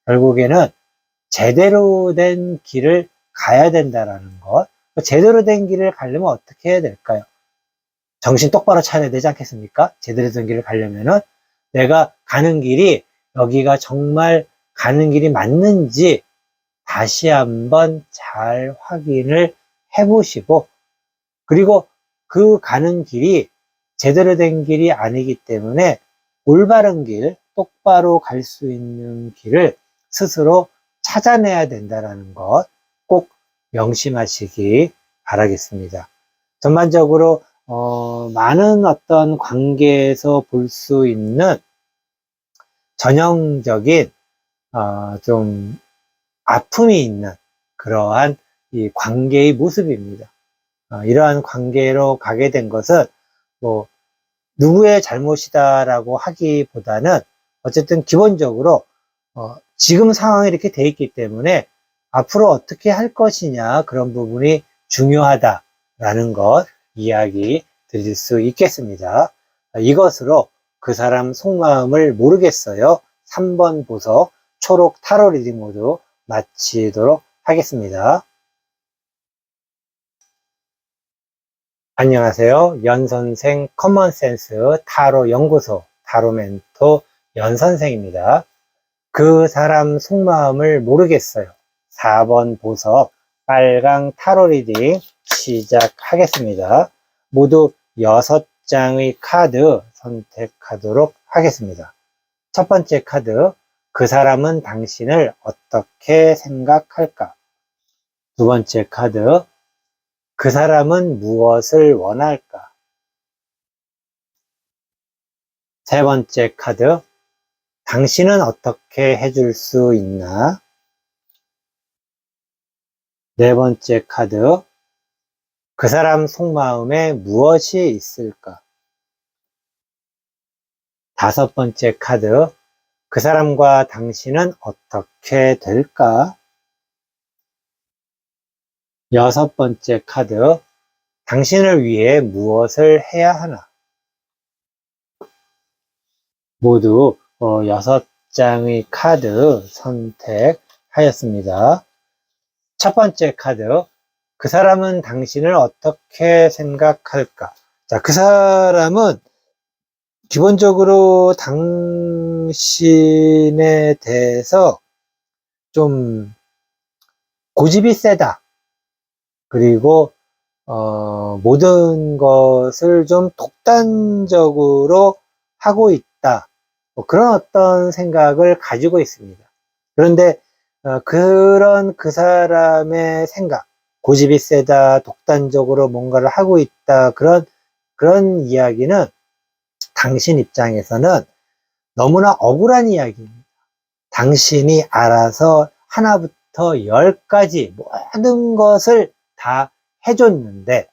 결국에는 제대로 된 길을 가야 된다라는 것. 제대로 된 길을 가려면 어떻게 해야 될까요? 정신 똑바로 차려야 되지 않겠습니까? 제대로 된 길을 가려면은 내가 가는 길이 여기가 정말 가는 길이 맞는지 다시 한번 잘 확인을 해보시고 그리고 그 가는 길이 제대로 된 길이 아니기 때문에 올바른 길, 똑바로 갈 수 있는 길을 스스로 찾아내야 된다는 것 꼭 명심하시기 바라겠습니다. 전반적으로 많은 어떤 관계에서 볼 수 있는 전형적인 좀 아픔이 있는 그러한 이 관계의 모습입니다. 이러한 관계로 가게 된 것은 뭐 누구의 잘못이다라고 하기보다는 어쨌든 기본적으로 지금 상황이 이렇게 돼 있기 때문에 앞으로 어떻게 할 것이냐 그런 부분이 중요하다라는 것 이야기 드릴 수 있겠습니다. 이것으로 그 사람 속마음을 모르겠어요. 3번 보석 초록 타로 리딩 모두 마치도록 하겠습니다. 안녕하세요. 연선생 커먼센스 타로 연구소 타로 멘토 연선생입니다. 그 사람 속마음을 모르겠어요. 4번 보석 빨강 타로 리딩 시작하겠습니다. 모두 6장의 카드 선택하도록 하겠습니다. 첫 번째 카드, 그 사람은 당신을 어떻게 생각할까? 두 번째 카드, 그 사람은 무엇을 원할까? 세 번째 카드, 당신은 어떻게 해줄 수 있나? 네 번째 카드, 그 사람 속마음에 무엇이 있을까? 다섯 번째 카드, 그 사람과 당신은 어떻게 될까? 여섯 번째 카드, 당신을 위해 무엇을 해야 하나? 모두 6장의 카드 선택하였습니다. 첫 번째 카드, 그 사람은 당신을 어떻게 생각할까? 자, 그 사람은 기본적으로 당신에 대해서 좀 고집이 세다. 그리고 모든 것을 좀 독단적으로 하고 있다. 뭐 그런 어떤 생각을 가지고 있습니다. 그런데 그런 그 사람의 생각, 고집이 세다, 독단적으로 뭔가를 하고 있다, 그런 이야기는 당신 입장에서는 너무나 억울한 이야기입니다. 당신이 알아서 하나부터 열까지 모든 것을 다 해줬는데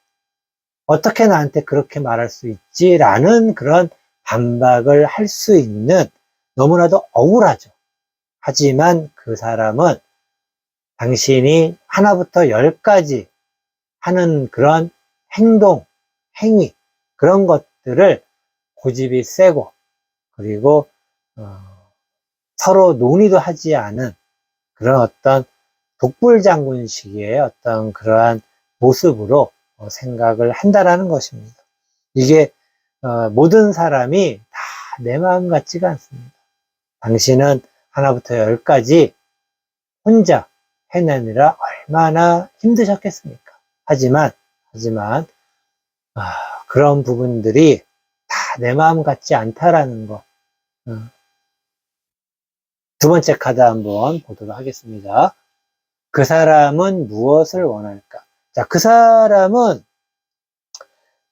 어떻게 나한테 그렇게 말할 수 있지? 라는 그런 반박을 할 수 있는 너무나도 억울하죠. 하지만 그 사람은 당신이 하나부터 열까지 하는 그런 행동, 행위, 그런 것들을 고집이 세고, 그리고 서로 논의도 하지 않은 그런 어떤 독불장군식의 어떤 그러한 모습으로 생각을 한다라는 것입니다. 이게 모든 사람이 다 내 마음 같지가 않습니다. 당신은 하나부터 열까지 혼자 해내느라 얼마나 힘드셨겠습니까? 하지만 그런 부분들이 다 내 마음 같지 않다라는 거. 두 번째 카드 한번 보도록 하겠습니다. 그 사람은 무엇을 원할까? 자, 그 사람은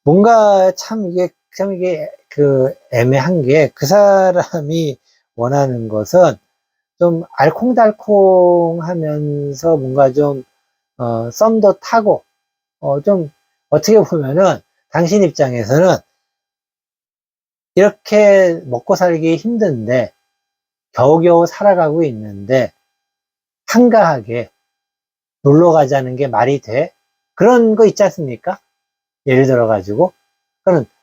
뭔가 참 이게 애매한 게, 그 사람이 원하는 것은 좀 알콩달콩하면서 뭔가 좀 썸도 타고 좀 어떻게 보면은 당신 입장에서는 이렇게 먹고 살기 힘든데 겨우겨우 살아가고 있는데 한가하게 놀러 가자는 게 말이 돼? 그런 거 있지 않습니까? 예를 들어 가지고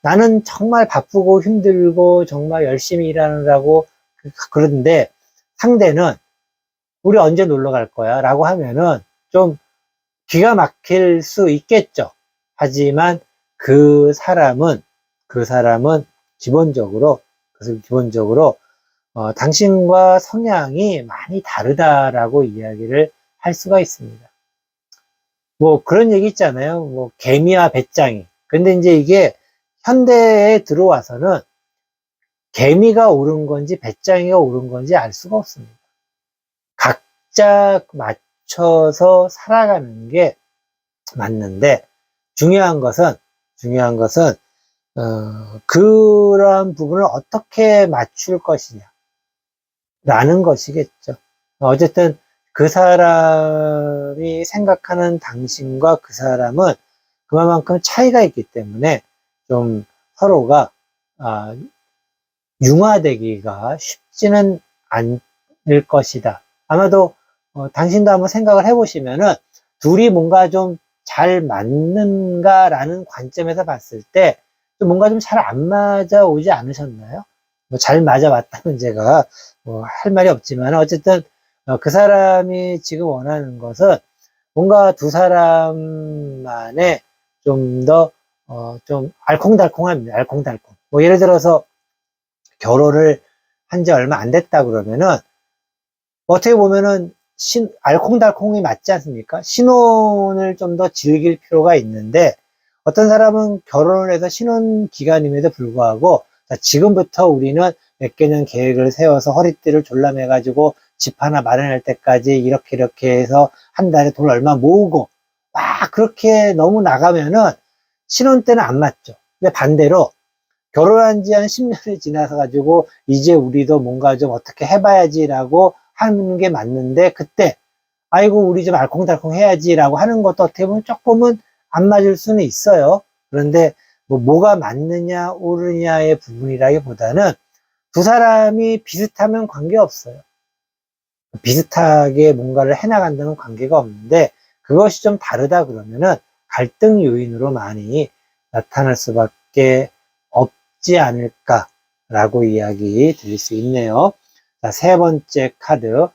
나는 정말 바쁘고 힘들고 정말 열심히 일하느라고 그런데 상대는 우리 언제 놀러 갈 거야? 라고 하면은 좀 기가 막힐 수 있겠죠. 하지만 그 사람은 기본적으로 당신과 성향이 많이 다르다라고 이야기를 할 수가 있습니다. 뭐 그런 얘기 있잖아요. 뭐 개미와 배짱이. 근데 이제 이게 현대에 들어와서는 개미가 옳은 건지 배짱이가 옳은 건지 알 수가 없습니다. 각자 맞춰서 살아가는 게 맞는데 중요한 것은 그러한 부분을 어떻게 맞출 것이냐 라는 것이겠죠. 어쨌든 그 사람이 생각하는 당신과 그 사람은 그만큼 차이가 있기 때문에 좀 서로가 융화되기가 쉽지는 않을 것이다. 아마도 당신도 한번 생각을 해보시면은 둘이 뭔가 좀 잘 맞는가라는 관점에서 봤을 때 뭔가 좀 잘 안 맞아 오지 않으셨나요? 뭐 잘 맞아 왔다면 제가 뭐 할 말이 없지만 어쨌든 그 사람이 지금 원하는 것은 뭔가 두 사람만의 좀 더 좀 알콩달콩합니다. 알콩달콩. 뭐 예를 들어서 결혼을 한 지 얼마 안 됐다 그러면은 어떻게 보면은 알콩달콩이 맞지 않습니까? 신혼을 좀 더 즐길 필요가 있는데 어떤 사람은 결혼을 해서 신혼 기간임에도 불구하고 자, 지금부터 우리는 몇 개년 계획을 세워서 허리띠를 졸라매 가지고 집 하나 마련할 때까지 이렇게 해서 한 달에 돈 얼마 모으고 막 그렇게 너무 나가면은 신혼 때는 안 맞죠. 근데 반대로 결혼한 지 한 10년이 지나서 가지고 이제 우리도 뭔가 좀 어떻게 해봐야지라고 하는 게 맞는데 그때 아이고 우리 좀 알콩달콩 해야지라고 하는 것도 어떻게 보면 조금은 안 맞을 수는 있어요. 그런데 뭐가 맞느냐 옳으냐의 부분이라기보다는 두 사람이 비슷하면 관계없어요. 비슷하게 뭔가를 해나간다는 관계가 없는데 그것이 좀 다르다 그러면은 갈등 요인으로 많이 나타날 수밖에 없지 않을까라고 이야기 드릴 수 있네요. 자, 세 번째 카드.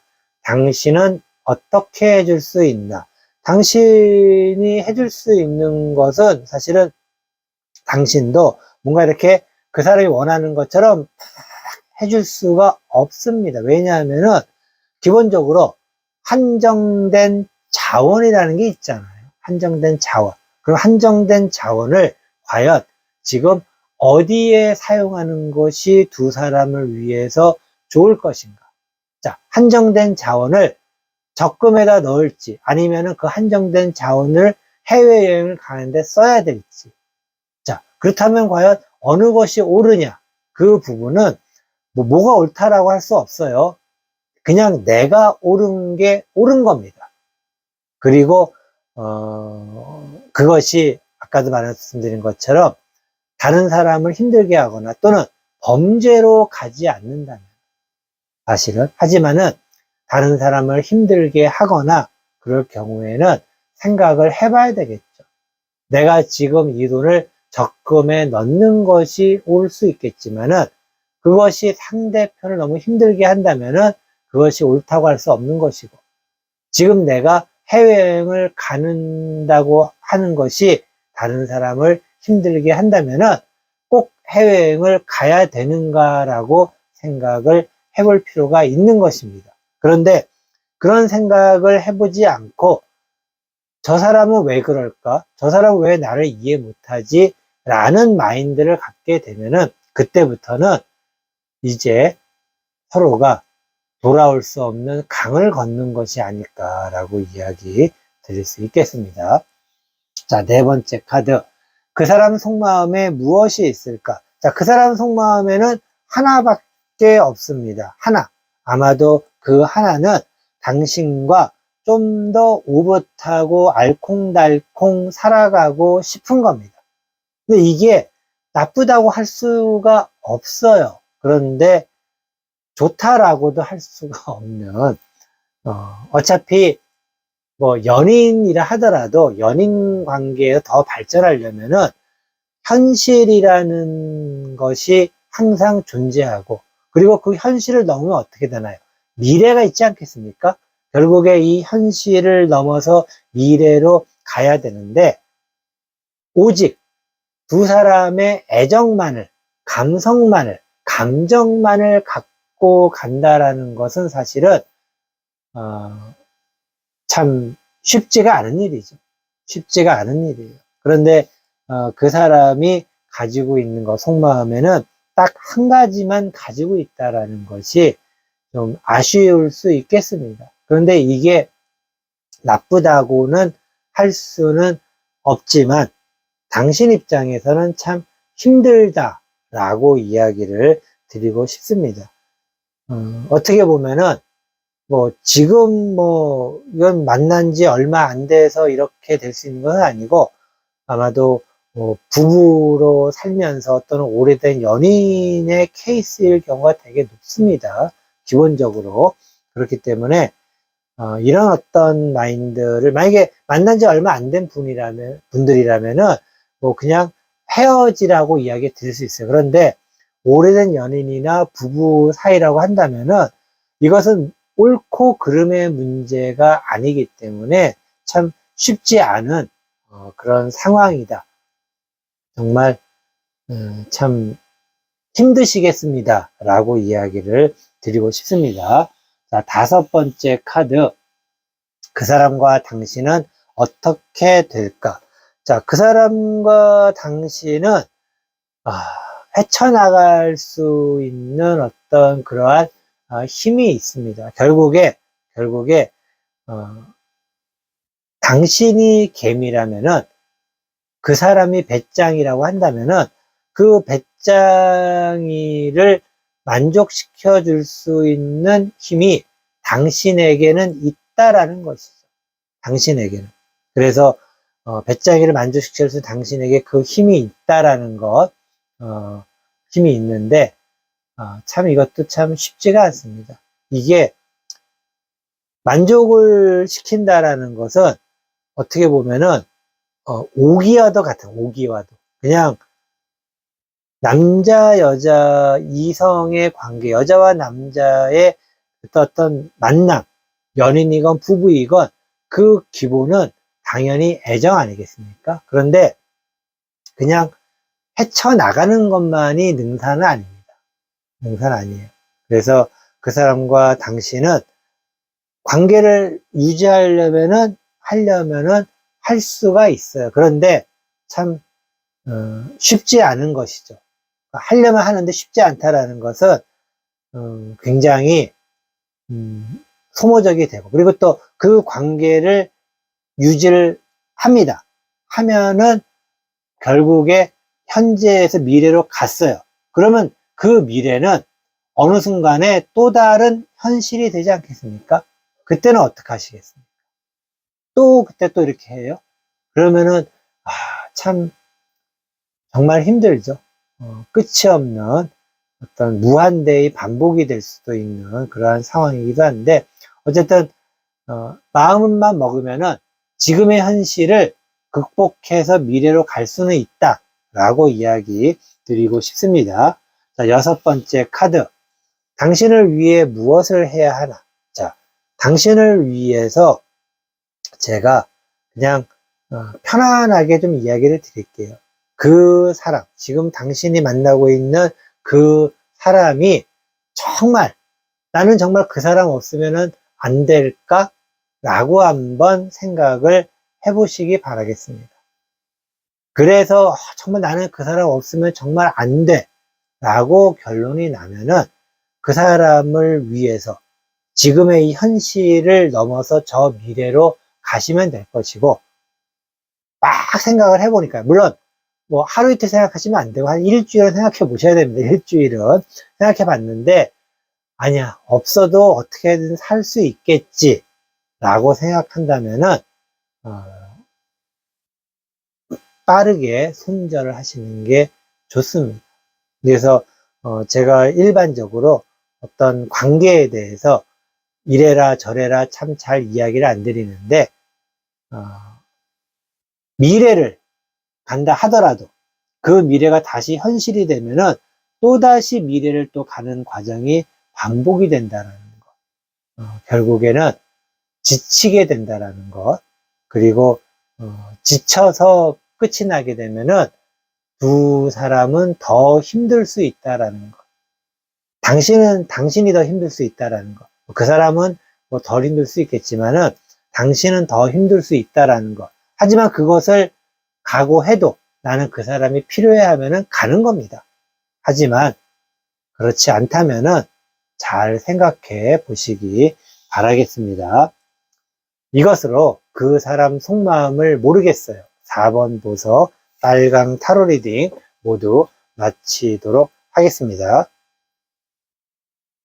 당신은 어떻게 해줄 수 있나? 당신이 해줄 수 있는 것은 사실은 당신도 뭔가 이렇게 그 사람이 원하는 것처럼 해줄 수가 없습니다. 왜냐하면은 기본적으로 한정된 자원이라는 게 있잖아요. 한정된 자원. 그럼 한정된 자원을 과연 지금 어디에 사용하는 것이 두 사람을 위해서 좋을 것인가? 자, 한정된 자원을 적금에다 넣을지 아니면은 그 한정된 자원을 해외여행을 가는데 써야 될지. 자, 그렇다면 과연 어느 것이 옳으냐? 그 부분은 뭐가 옳다라고 할 수 없어요. 그냥 내가 옳은 게 옳은 겁니다. 그리고 그것이 아까도 말씀드린 것처럼 다른 사람을 힘들게 하거나 또는 범죄로 가지 않는다면 사실은 하지만은 다른 사람을 힘들게 하거나 그럴 경우에는 생각을 해봐야 되겠죠. 내가 지금 이 돈을 적금에 넣는 것이 올 수 있겠지만은 그것이 상대편을 너무 힘들게 한다면은 그것이 옳다고 할 수 없는 것이고, 지금 내가 해외여행을 가는다고 하는 것이 다른 사람을 힘들게 한다면은 꼭 해외여행을 가야 되는가라고 생각을 해볼 필요가 있는 것입니다. 그런데 그런 생각을 해보지 않고 저 사람은 왜 그럴까? 저 사람은 왜 나를 이해 못하지? 라는 마인드를 갖게 되면은 그때부터는 이제 서로가 돌아올 수 없는 강을 걷는 것이 아닐까라고 이야기 드릴 수 있겠습니다. 자, 네 번째 카드. 그 사람 속마음에 무엇이 있을까? 자, 그 사람 속마음에는 하나밖에 없습니다. 하나. 아마도 그 하나는 당신과 좀 더 오붓하고 알콩달콩 살아가고 싶은 겁니다. 근데 이게 나쁘다고 할 수가 없어요. 그런데 좋다라고도 할 수가 없는, 어차피 뭐 연인이라 하더라도 연인 관계에 더 발전하려면은 현실이라는 것이 항상 존재하고, 그리고 그 현실을 넘으면 어떻게 되나요? 미래가 있지 않겠습니까? 결국에 이 현실을 넘어서 미래로 가야 되는데, 오직 두 사람의 애정만을, 감성만을, 감정만을 갖고 간다라는 것은 사실은 참 쉽지가 않은 일이죠. 쉽지가 않은 일이에요. 그런데 그 사람이 가지고 있는 것, 속마음에는 딱 한 가지만 가지고 있다라는 것이 좀 아쉬울 수 있겠습니다. 그런데 이게 나쁘다고는 할 수는 없지만 당신 입장에서는 참 힘들다라고 이야기를 드리고 싶습니다. 어떻게 보면은 뭐 지금 뭐 이건 만난 지 얼마 안 돼서 이렇게 될 수 있는 건 아니고, 아마도 뭐 부부로 살면서 또는 오래된 연인의 케이스일 경우가 되게 높습니다. 기본적으로. 그렇기 때문에 이런 어떤 마인드를, 만약에 만난 지 얼마 안 된 분들이라면은 뭐 그냥 헤어지라고 이야기 드릴 수 있어요. 그런데 오래된 연인이나 부부 사이라고 한다면은 이것은 옳고 그름의 문제가 아니기 때문에 참 쉽지 않은 그런 상황이다. 정말 참 힘드시겠습니다. 라고 이야기를 드리고 싶습니다. 자, 다섯 번째 카드. 그 사람과 당신은 어떻게 될까? 자, 그 사람과 당신은 헤쳐나갈 수 있는 어떤 그러한 힘이 있습니다. 결국에 당신이 개미라면은, 그 사람이 배짱이라고 한다면은 그 배짱이를 만족시켜 줄 수 있는 힘이 당신에게는 있다라는 것이죠. 당신에게는. 그래서 배짱이를 만족시켜 줄 수 있는 당신에게 그 힘이 있다라는 것, 힘이 있는데 참 이것도 참 쉽지가 않습니다. 이게 만족을 시킨다라는 것은 어떻게 보면은 오기와도 같은, 오기와도. 그냥 남자, 여자, 이성의 관계, 여자와 남자의 어떤 만남, 연인이건 부부이건 그 기본은 당연히 애정 아니겠습니까? 그런데 그냥 헤쳐나가는 것만이 능사는 아닙니다. 능사는 아니에요. 그래서 그 사람과 당신은 관계를 유지하려면은, 하려면은 할 수가 있어요. 그런데 참 쉽지 않은 것이죠. 하려면 하는데 쉽지 않다라는 것은 굉장히 소모적이 되고, 그리고 또 그 관계를 유지를 합니다. 하면은 결국에 현재에서 미래로 갔어요. 그러면 그 미래는 어느 순간에 또 다른 현실이 되지 않겠습니까? 그때는 어떻게 하시겠습니까? 또 그때 또 이렇게 해요? 그러면은 참 정말 힘들죠. 끝이 없는 어떤 무한대의 반복이 될 수도 있는 그러한 상황이기도 한데, 어쨌든 마음만 먹으면은 지금의 현실을 극복해서 미래로 갈 수는 있다. 라고 이야기 드리고 싶습니다. 자, 6번째 카드. 당신을 위해 무엇을 해야 하나? 자, 당신을 위해서 제가 그냥 편안하게 좀 이야기를 드릴게요. 그 사람, 지금 당신이 만나고 있는 그 사람이 정말 나는 정말 그 사람 없으면 안 될까? 라고 한번 생각을 해보시기 바라겠습니다. 그래서 정말 나는 그 사람 없으면 정말 안 돼. 라고 결론이 나면은 그 사람을 위해서 지금의 이 현실을 넘어서 저 미래로 가시면 될 것이고, 막 생각을 해보니까, 물론 뭐 하루 이틀 생각하시면 안 되고 한 일주일은 생각해 보셔야 됩니다. 일주일은 생각해 봤는데, 아니야, 없어도 어떻게든 살 수 있겠지 라고 생각한다면은 빠르게 손절을 하시는 게 좋습니다. 그래서 제가 일반적으로 어떤 관계에 대해서 이래라 저래라 참 잘 이야기를 안 드리는데, 미래를 간다 하더라도 그 미래가 다시 현실이 되면은 또다시 미래를 또 가는 과정이 반복이 된다는 것. 결국에는 지치게 된다는 것. 그리고 지쳐서 끝이 나게 되면은 두 사람은 더 힘들 수 있다라는 것. 당신이 더 힘들 수 있다라는 것. 그 사람은 뭐 덜 힘들 수 있겠지만은 당신은 더 힘들 수 있다라는 것. 하지만 그것을 각오해도 나는 그 사람이 필요해 하면은 가는 겁니다. 하지만 그렇지 않다면은 잘 생각해 보시기 바라겠습니다. 이것으로 그 사람 속마음을 모르겠어요. 4번 보석 빨강 타로 리딩 모두 마치도록 하겠습니다.